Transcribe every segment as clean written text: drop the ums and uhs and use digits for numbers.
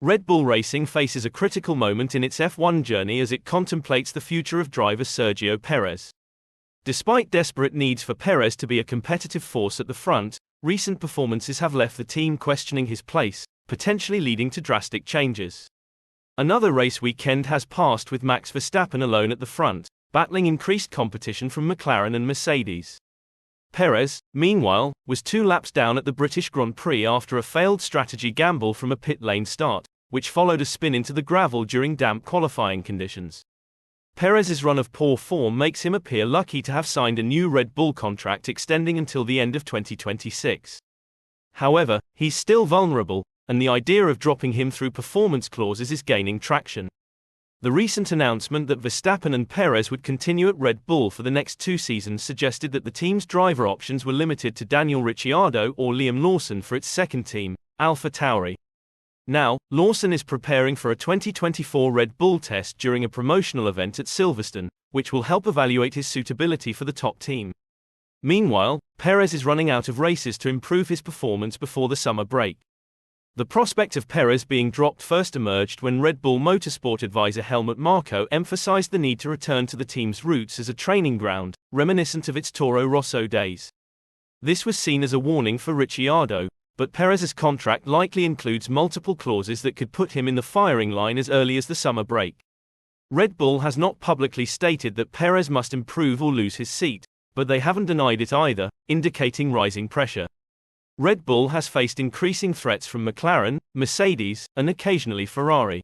Red Bull Racing faces a critical moment in its F1 journey as it contemplates the future of driver Sergio Perez. Despite desperate needs for Perez to be a competitive force at the front, recent performances have left the team questioning his place, potentially leading to drastic changes. Another race weekend has passed with Max Verstappen alone at the front, battling increased competition from McLaren and Mercedes. Perez, meanwhile, was 2 laps down at the British Grand Prix after a failed strategy gamble from a pit lane start, which followed a spin into the gravel during damp qualifying conditions. Perez's run of poor form makes him appear lucky to have signed a new Red Bull contract extending until the end of 2026. However, he's still vulnerable, and the idea of dropping him through performance clauses is gaining traction. The recent announcement that Verstappen and Perez would continue at Red Bull for the next 2 seasons suggested that the team's driver options were limited to Daniel Ricciardo or Liam Lawson for its second team, AlphaTauri. Now, Lawson is preparing for a 2024 Red Bull test during a promotional event at Silverstone, which will help evaluate his suitability for the top team. Meanwhile, Perez is running out of races to improve his performance before the summer break. The prospect of Perez being dropped first emerged when Red Bull Motorsport advisor Helmut Marko emphasized the need to return to the team's roots as a training ground, reminiscent of its Toro Rosso days. This was seen as a warning for Ricciardo, but Perez's contract likely includes multiple clauses that could put him in the firing line as early as the summer break. Red Bull has not publicly stated that Perez must improve or lose his seat, but they haven't denied it either, indicating rising pressure. Red Bull has faced increasing threats from McLaren, Mercedes, and occasionally Ferrari.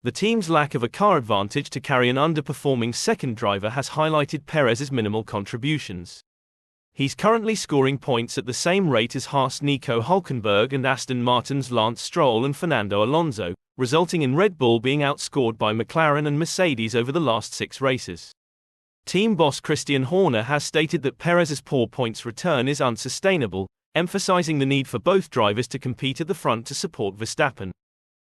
The team's lack of a car advantage to carry an underperforming second driver has highlighted Perez's minimal contributions. He's currently scoring points at the same rate as Haas' Nico Hülkenberg and Aston Martin's Lance Stroll and Fernando Alonso, resulting in Red Bull being outscored by McLaren and Mercedes over the last 6 races. Team boss Christian Horner has stated that Perez's poor points return is unsustainable, emphasizing the need for both drivers to compete at the front to support Verstappen.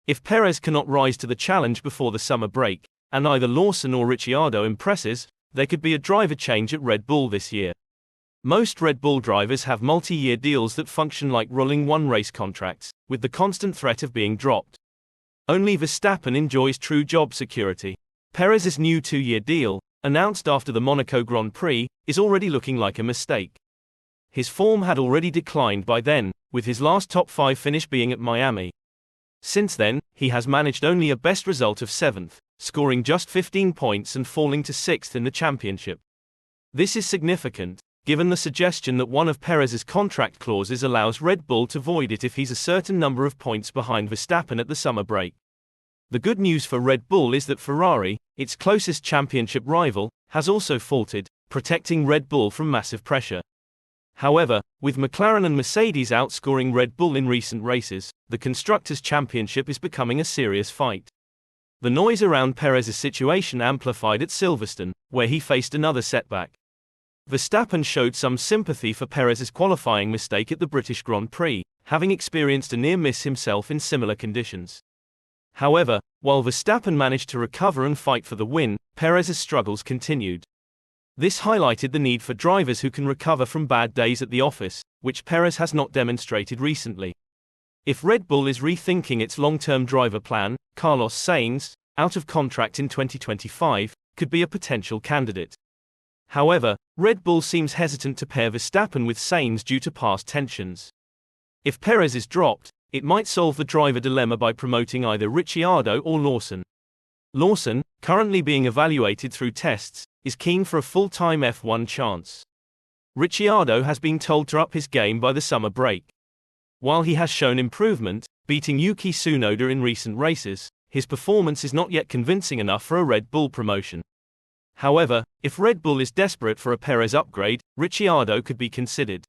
If Perez cannot rise to the challenge before the summer break, and either Lawson or Ricciardo impresses, there could be a driver change at Red Bull this year. Most Red Bull drivers have multi-year deals that function like rolling one-race contracts, with the constant threat of being dropped. Only Verstappen enjoys true job security. Perez's new 2-year deal, announced after the Monaco Grand Prix, is already looking like a mistake. His form had already declined by then, with his last top 5 finish being at Miami. Since then, he has managed only a best result of 7th, scoring just 15 points and falling to 6th in the championship. This is significant, given the suggestion that one of Perez's contract clauses allows Red Bull to void it if he's a certain number of points behind Verstappen at the summer break. The good news for Red Bull is that Ferrari, its closest championship rival, has also faltered, protecting Red Bull from massive pressure. However, with McLaren and Mercedes outscoring Red Bull in recent races, the Constructors' Championship is becoming a serious fight. The noise around Perez's situation amplified at Silverstone, where he faced another setback. Verstappen showed some sympathy for Perez's qualifying mistake at the British Grand Prix, having experienced a near miss himself in similar conditions. However, while Verstappen managed to recover and fight for the win, Perez's struggles continued. This highlighted the need for drivers who can recover from bad days at the office, which Perez has not demonstrated recently. If Red Bull is rethinking its long-term driver plan, Carlos Sainz, out of contract in 2025, could be a potential candidate. However, Red Bull seems hesitant to pair Verstappen with Sainz due to past tensions. If Perez is dropped, it might solve the driver dilemma by promoting either Ricciardo or Lawson. Lawson, currently being evaluated through tests, is keen for a full-time F1 chance. Ricciardo has been told to up his game by the summer break. While he has shown improvement, beating Yuki Tsunoda in recent races, his performance is not yet convincing enough for a Red Bull promotion. However, if Red Bull is desperate for a Perez upgrade, Ricciardo could be considered.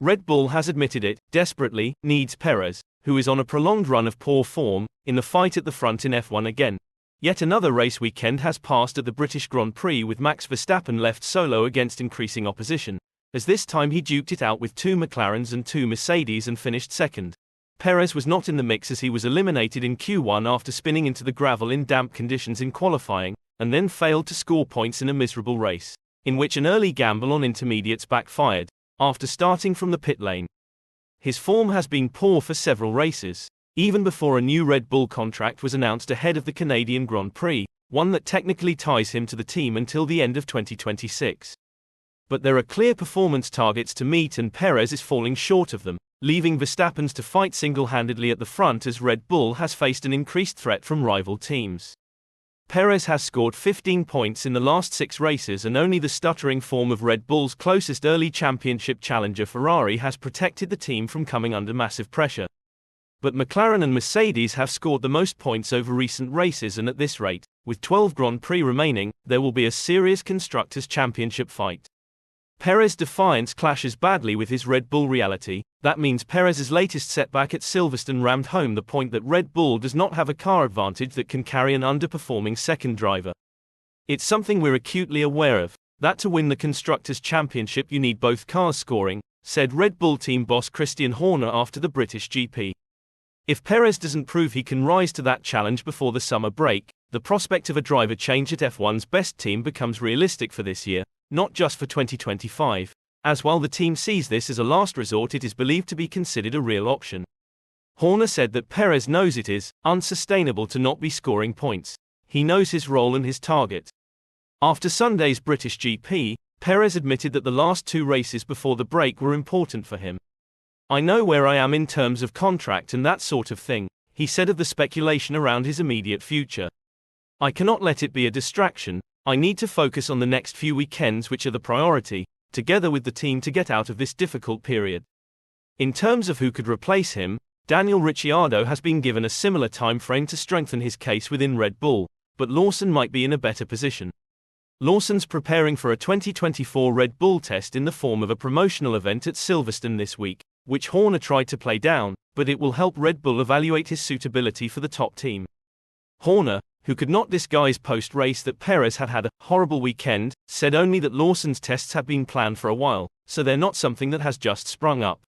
Red Bull has admitted it desperately needs Perez, who is on a prolonged run of poor form, in the fight at the front in F1 again. Yet another race weekend has passed at the British Grand Prix with Max Verstappen left solo against increasing opposition, as this time he duked it out with 2 McLarens and 2 Mercedes and finished second. Perez was not in the mix as he was eliminated in Q1 after spinning into the gravel in damp conditions in qualifying, and then failed to score points in a miserable race, in which an early gamble on intermediates backfired, after starting from the pit lane. His form has been poor for several races, even before a new Red Bull contract was announced ahead of the Canadian Grand Prix, one that technically ties him to the team until the end of 2026. But there are clear performance targets to meet and Perez is falling short of them, leaving Verstappen's to fight single-handedly at the front as Red Bull has faced an increased threat from rival teams. Perez has scored 15 points in the last 6 races and only the stuttering form of Red Bull's closest early championship challenger Ferrari has protected the team from coming under massive pressure. But McLaren and Mercedes have scored the most points over recent races and at this rate, with 12 Grand Prix remaining, there will be a serious Constructors' Championship fight. Perez's defiance clashes badly with his Red Bull reality. That means Perez's latest setback at Silverstone rammed home the point that Red Bull does not have a car advantage that can carry an underperforming second driver. It's something we're acutely aware of, that to win the Constructors' Championship you need both cars scoring, said Red Bull team boss Christian Horner after the British GP. If Perez doesn't prove he can rise to that challenge before the summer break, the prospect of a driver change at F1's best team becomes realistic for this year, not just for 2025, as while the team sees this as a last resort it is believed to be considered a real option. Horner said that Perez knows it is unsustainable to not be scoring points. He knows his role and his target. After Sunday's British GP, Perez admitted that the last 2 races before the break were important for him. "I know where I am in terms of contract and that sort of thing," he said of the speculation around his immediate future. "I cannot let it be a distraction. I need to focus on the next few weekends which are the priority, together with the team to get out of this difficult period." In terms of who could replace him, Daniel Ricciardo has been given a similar time frame to strengthen his case within Red Bull, but Lawson might be in a better position. Lawson's preparing for a 2024 Red Bull test in the form of a promotional event at Silverstone this week, which Horner tried to play down, but it will help Red Bull evaluate his suitability for the top team. Horner, who could not disguise post-race that Perez had had a horrible weekend, said only that Lawson's tests have been planned for a while, so they're not something that has just sprung up.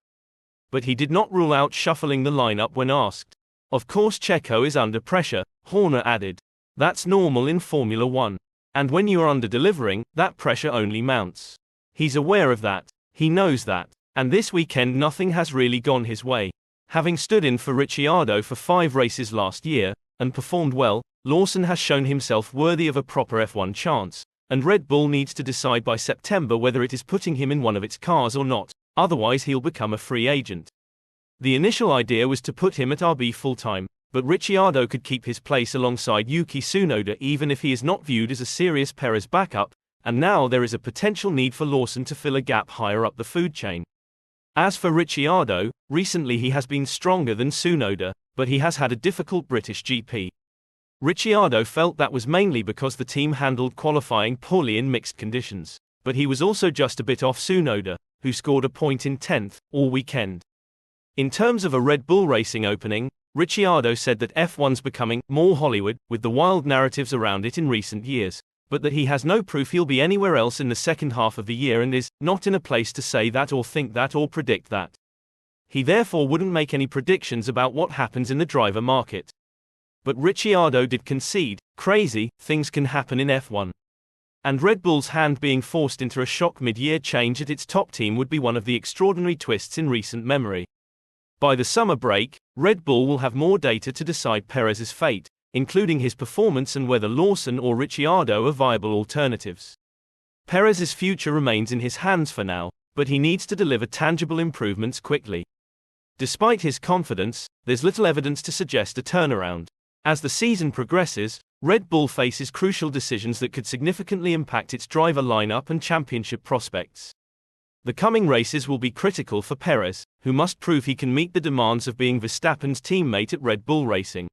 But he did not rule out shuffling the lineup when asked. "Of course Checo is under pressure," Horner added. "That's normal in Formula One. And when you are under-delivering, that pressure only mounts. He's aware of that. He knows that. And this weekend nothing has really gone his way. Having stood in for Ricciardo for 5 races last year, and performed well, Lawson has shown himself worthy of a proper F1 chance, and Red Bull needs to decide by September whether it is putting him in one of its cars or not, otherwise he'll become a free agent." The initial idea was to put him at RB full-time, but Ricciardo could keep his place alongside Yuki Tsunoda even if he is not viewed as a serious Perez backup, and now there is a potential need for Lawson to fill a gap higher up the food chain. As for Ricciardo, recently he has been stronger than Tsunoda, but he has had a difficult British GP. Ricciardo felt that was mainly because the team handled qualifying poorly in mixed conditions, but he was also just a bit off Tsunoda, who scored a point in 10th, all weekend. In terms of a Red Bull Racing opening, Ricciardo said that F1's becoming more Hollywood, with the wild narratives around it in recent years, but that he has no proof he'll be anywhere else in the second half of the year and is not in a place to say that or think that or predict that. He therefore wouldn't make any predictions about what happens in the driver market. But Ricciardo did concede, crazy things can happen in F1. And Red Bull's hand being forced into a shock mid-year change at its top team would be one of the extraordinary twists in recent memory. By the summer break, Red Bull will have more data to decide Perez's fate, including his performance and whether Lawson or Ricciardo are viable alternatives. Perez's future remains in his hands for now, but he needs to deliver tangible improvements quickly. Despite his confidence, there's little evidence to suggest a turnaround. As the season progresses, Red Bull faces crucial decisions that could significantly impact its driver lineup and championship prospects. The coming races will be critical for Perez, who must prove he can meet the demands of being Verstappen's teammate at Red Bull Racing.